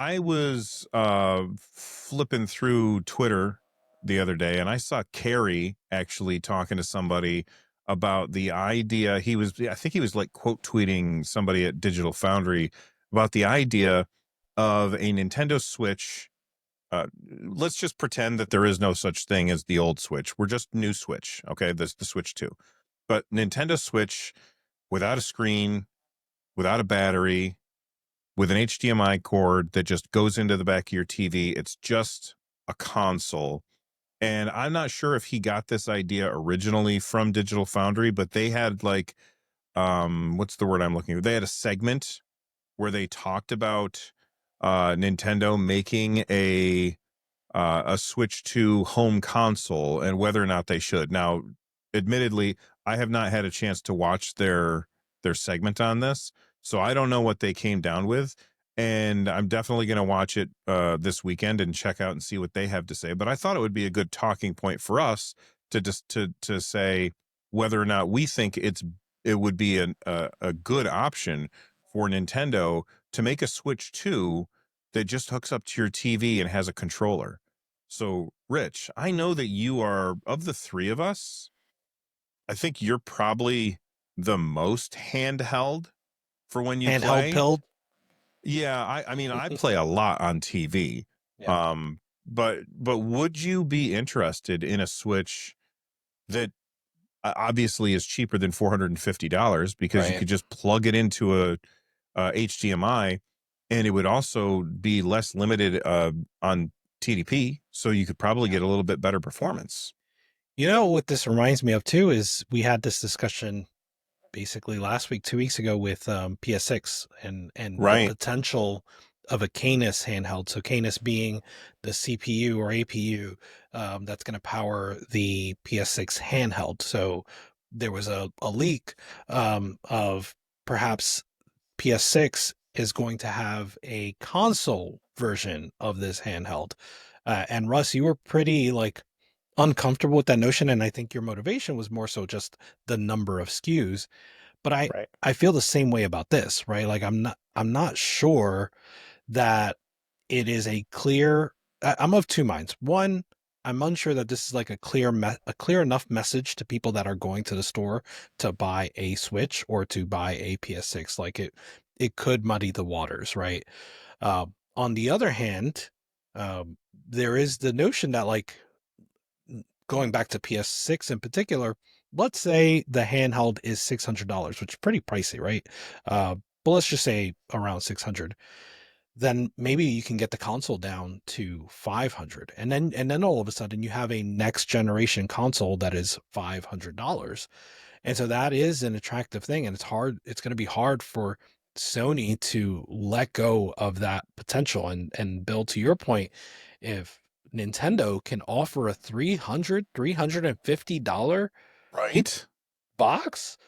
I was flipping through Twitter the other day, and I saw Carrie actually talking to somebody about the idea. I think he was like quote tweeting somebody at Digital Foundry about the idea of a Nintendo Switch. Let's just pretend that there is no such thing as the old Switch. We're just new Switch. Okay, this the Switch 2. But Nintendo Switch without a screen, without a battery, with an HDMI cord that just goes into the back of your TV. It's just a console. And I'm not sure if he got this idea originally from Digital Foundry, but they had like what's the word I'm looking for? They had a segment where they talked about Nintendo making a Switch 2 home console and whether or not they should. Now, admittedly, I have not had a chance to watch their segment on this, so I don't know what they came down with. And I'm definitely going to watch it this weekend and check out and see what they have to say. But I thought it would be a good talking point for us to just to say whether or not we think it would be a good option for Nintendo to make a Switch 2 that just hooks up to your TV and has a controller. So, Rich, I know that you are, of the three of us, I think you're probably the most handheld for when you Handheld play. pill. Yeah, I mean, I play a lot on TV. Yeah. But would you be interested in a Switch that obviously is cheaper than $450 because you Right. could just plug it into a HDMI, and it would also be less limited on TDP, so you could probably Yeah. get a little bit better performance. You know what this reminds me of too is we had this discussion basically last week, 2 weeks ago with PS6 and the Right. potential of a Canis handheld. So Canis being the CPU or APU that's going to power the PS6 handheld. So there was a leak of perhaps PS6 is going to have a console version of this handheld. And Russ, you were pretty like uncomfortable with that notion, and I think your motivation was more so just the number of SKUs. But Right. I feel the same way about this, right? Like I'm not sure that it is a clear. I'm of two minds. One, I'm unsure that this is like a clear enough message to people that are going to the store to buy a Switch or to buy a PS6. Like it could muddy the waters, right? On the other hand, there is the notion that like going back to PS6 in particular, let's say the handheld is $600, which is pretty pricey, right? But let's just say around 600. Then maybe you can get the console down to 500, and then all of a sudden you have a next generation console that is $500. And so that is an attractive thing, and it's hard. It's going to be hard for Sony to let go of that potential and build. To your point, if Nintendo can offer a $350 Right. box,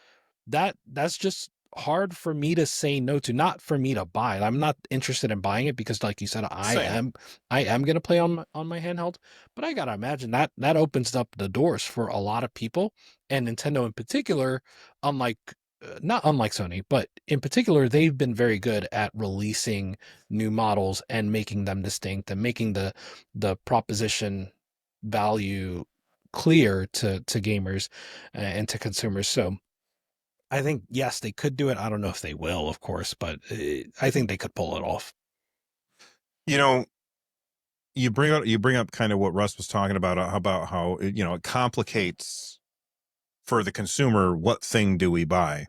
that's just hard for me to say no to, not for me to buy. I'm not interested in buying it because like you said, Same. I am going to play on my handheld, but I got to imagine that opens up the doors for a lot of people, and Nintendo in particular, unlike not unlike Sony, but in particular, they've been very good at releasing new models and making them distinct and making the proposition value clear to gamers and to consumers. So I think, yes, they could do it. I don't know if they will, of course, but I think they could pull it off. You know, you bring up kind of what Russ was talking about how it complicates for the consumer. What thing do we buy?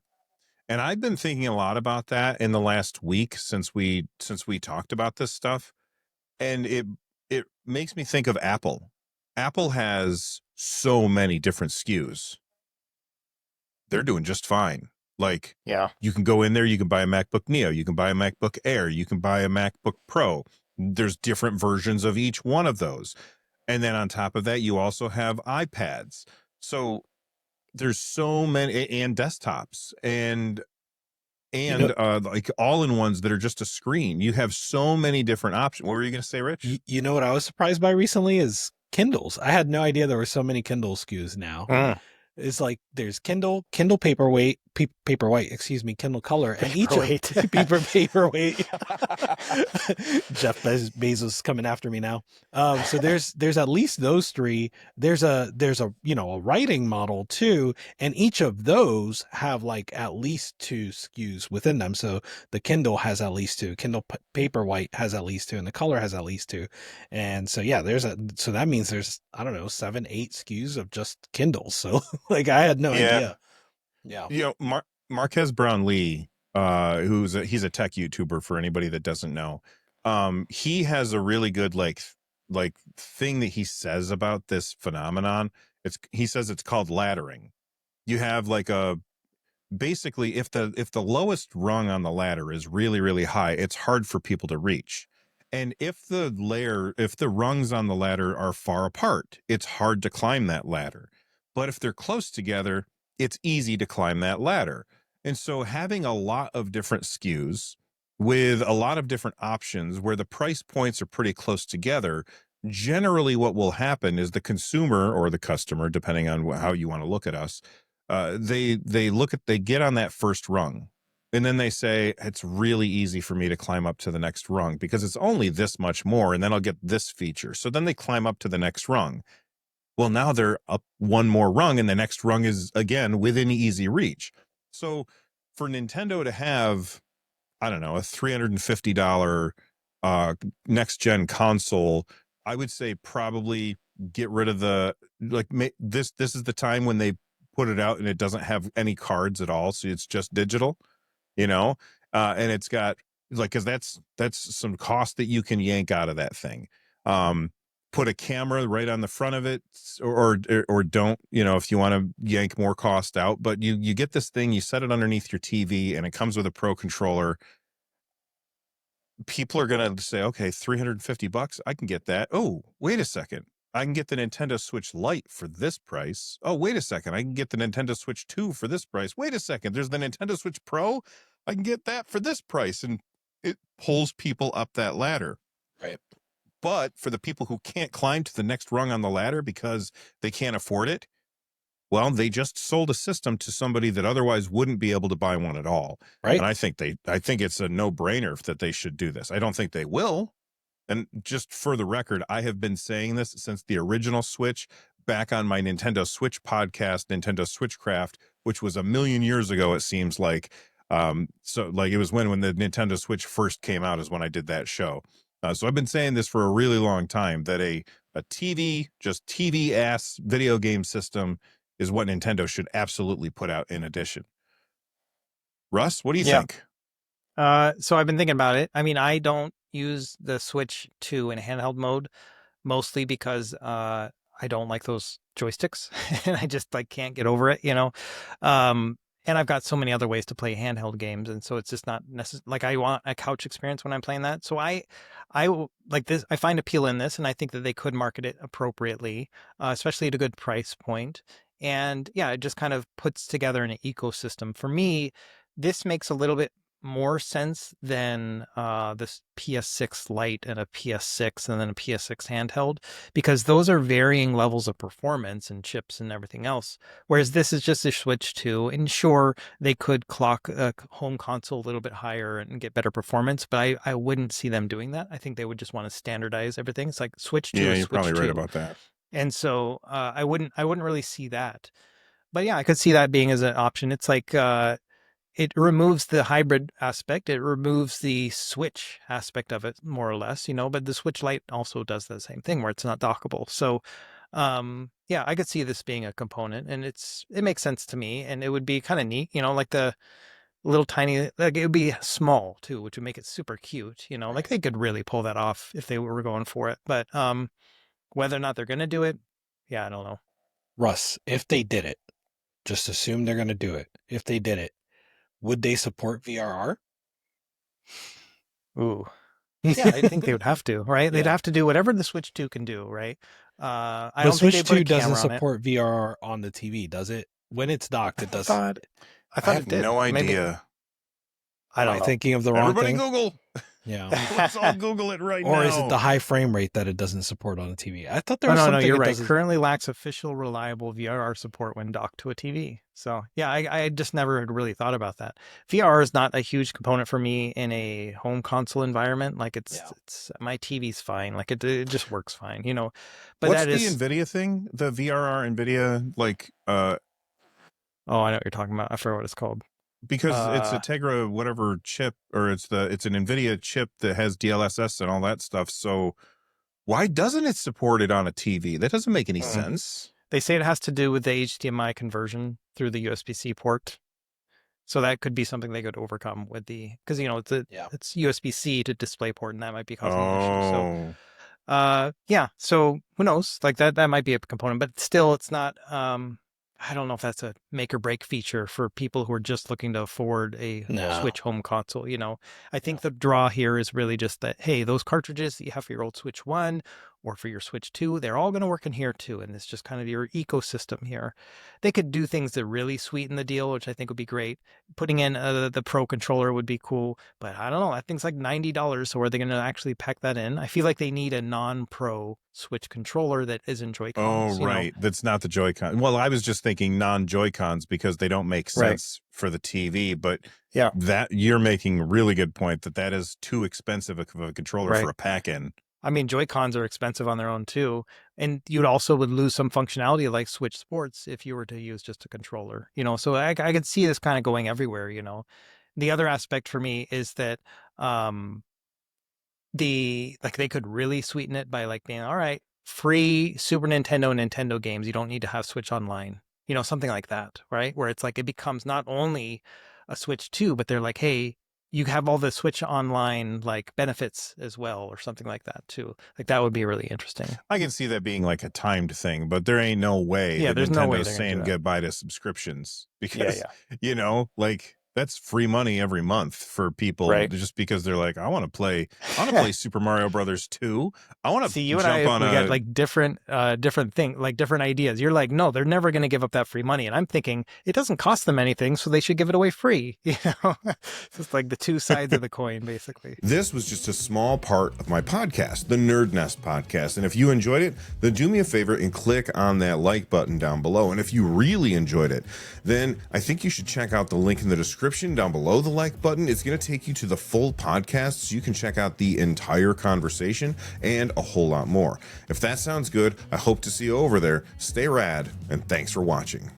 And I've been thinking a lot about that in the last week since we talked about this stuff, and it makes me think of Apple. Apple has so many different SKUs. They're doing just fine. Like, Yeah. you can go in there, you can buy a MacBook Neo, you can buy a MacBook Air, you can buy a MacBook Pro. There's different versions of each one of those. And then on top of that, you also have iPads. So there's so many, and desktops, and You know, like all-in-ones that are just a screen. You have so many different options. What were you going to say, Rich? you know what I was surprised by recently is Kindles. I had no idea there were so many Kindle SKUs now. Mm. It's like there's Kindle Paperweight, Paperwhite, excuse me, Kindle Color, and each of Paperweight. Paperweight. Jeff Bezos coming after me now. So there's at least those three. There's a a writing model too, and each of those have like at least two SKUs within them. So the Kindle has at least two, Kindle Paperwhite has at least two, and the Color has at least two. And so yeah, so that means there's, I don't know, 7, 8 SKUs of just Kindles. So like I had no Yeah. idea. Yeah. Marquez Brownlee, he's a tech YouTuber for anybody that doesn't know. He has a really good like thing that he says about this phenomenon. He says it's called laddering. You have like a basically if the lowest rung on the ladder is really really high, it's hard for people to reach. And if the rungs on the ladder are far apart, it's hard to climb that ladder. But if they're close together, it's easy to climb that ladder. And so having a lot of different SKUs with a lot of different options where the price points are pretty close together, generally what will happen is the consumer or the customer, depending on how you want to look at us, they get on that first rung, and then they say it's really easy for me to climb up to the next rung because it's only this much more, and then I'll get this feature. So then they climb up to the next rung. Well, now they're up one more rung, and the next rung is again within easy reach. So for Nintendo to have, I don't know, a $350 next gen console, I would say probably get rid of this is the time when they put it out and it doesn't have any cards at all, so it's just digital, you know. And it's got like, because that's some cost that you can yank out of that thing. Put a camera right on the front of it, or don't, if you want to yank more cost out. But you get this thing, you set it underneath your TV, and it comes with a pro controller. People are going to say, okay, $350, I can get that. Oh, wait a second, I can get the Nintendo Switch Lite for this price. Oh, wait a second, I can get the Nintendo Switch 2 for this price. Wait a second, there's the Nintendo Switch Pro, I can get that for this price. And it pulls people up that ladder. Right. But for the people who can't climb to the next rung on the ladder because they can't afford it, well, they just sold a system to somebody that otherwise wouldn't be able to buy one at all. Right. And I think it's a no-brainer that they should do this. I don't think they will. And just for the record, I have been saying this since the original Switch, back on my Nintendo Switch podcast, Nintendo Switchcraft, which was a million years ago, it seems like. So like it was when the Nintendo Switch first came out is when I did that show. So I've been saying this for a really long time, that a TV, just TV ass video game system is what Nintendo should absolutely put out in addition. Russ, what do you Yeah. think? So I've been thinking about it. I mean, I don't use the Switch 2 in handheld mode, mostly because I don't like those joysticks and I just like can't get over it. And I've got so many other ways to play handheld games, and so it's just not necessary. Like I want a couch experience when I'm playing that. So I like this. I find appeal in this, and I think that they could market it appropriately, especially at a good price point. And yeah, it just kind of puts together an ecosystem. For me, this makes a little bit more sense than this PS6 Lite and a PS6 and then a PS6 handheld, because those are varying levels of performance and chips and everything else. Whereas this is just a Switch 2, and sure, they could clock a home console a little bit higher and get better performance, but I wouldn't see them doing that. I think they would just want to standardize everything. It's like Switch 2 Yeah, is you're Switch probably 2. right about that. And so I wouldn't really see that. But yeah, I could see that being as an option. It's like it removes the hybrid aspect. It removes the Switch aspect of it, more or less, but the Switch Lite also does the same thing where it's not dockable. So, yeah, I could see this being a component, and it makes sense to me, and it would be kind of neat, like the little tiny, like it would be small too, which would make it super cute, like they could really pull that off if they were going for it. But, whether or not they're going to do it, yeah, I don't know. Russ, if they did it, just assume they're going to do it. If they did it, would they support VRR? Ooh. Yeah, I think they would have to, right? They'd Yeah. have to do whatever the Switch 2 can do, right? I But don't think Switch they put 2 a doesn't camera on it. support VRR on the TV, does it? When it's docked, it does. I I thought have it did. no Maybe. idea. I Am don't I know. thinking of the wrong Everybody thing? Google. Yeah. Let's all Google it right now. Or is it the high frame rate that it doesn't support on a TV? I thought there Oh, was no, something you're it right. doesn't- Currently lacks official reliable VRR support when docked to a TV. So yeah, I just never had really thought about that. VR is not a huge component for me in a home console environment. Like it's my TV's fine. Like it just works fine, you know. But what's that the is NVIDIA thing? The VRR NVIDIA, like, oh, I know what you're talking about. I forgot what it's called. because it's a Tegra whatever chip, or it's an NVIDIA chip that has DLSS and all that stuff. So why doesn't it support it on a TV? That doesn't make any sense. They say it has to do with the HDMI conversion through the USB-C port. So that could be something they could overcome with because you know it's USB-C to DisplayPort, and that might be causing an issue. So yeah, so who knows? Like that might be a component, but still it's not I don't know if that's a make or break feature for people who are just looking to afford a Switch home console. You know, I think the draw here is really just that, hey, those cartridges that you have for your old Switch 1 or for your Switch 2, they're all going to work in here too. And it's just kind of your ecosystem here. They could do things that really sweeten the deal, which I think would be great. Putting in the Pro controller would be cool, but I don't know. That thing's like $90. So are they going to actually pack that in? I feel like they need a non-Pro Switch controller that isn't Joy-Cons. Oh, right. That's not the Joy-Con. Well, I was just thinking non-Joy-Cons because they don't make sense for the TV, but that you're making a really good point that is too expensive of a controller for a pack-in. I mean, Joy-Cons are expensive on their own too. And you'd also would lose some functionality like Switch Sports if you were to use just a controller, you know? So I could see this kind of going everywhere, you know? The other aspect for me is that, they could really sweeten it by like being, all right, free Super Nintendo games. You don't need to have Switch Online, you know, something like that, right? Where it's like, it becomes not only a Switch 2, but they're like, hey, you have all the Switch Online like benefits as well, or something like that too. Like that would be really interesting. I can see that being like a timed thing, but there ain't no way that there's Nintendo's no way they're saying gonna do that. goodbye to subscriptions because, you know, like that's free money every month for people just because they're like, I want to play Super Mario Brothers 2. I want to see you and I we got like different thing, like different ideas. You're like, no, they're never going to give up that free money. And I'm thinking it doesn't cost them anything, so they should give it away free. You know, it's just like the two sides of the coin, basically. This was just a small part of my podcast, the Nerd Nest podcast. And if you enjoyed it, then do me a favor and click on that like button down below. And if you really enjoyed it, then I think you should check out the link in the description down below the like button. It's going to take you to the full podcast so you can check out the entire conversation and a whole lot more. If that sounds good, I hope to see you over there. Stay rad, and thanks for watching.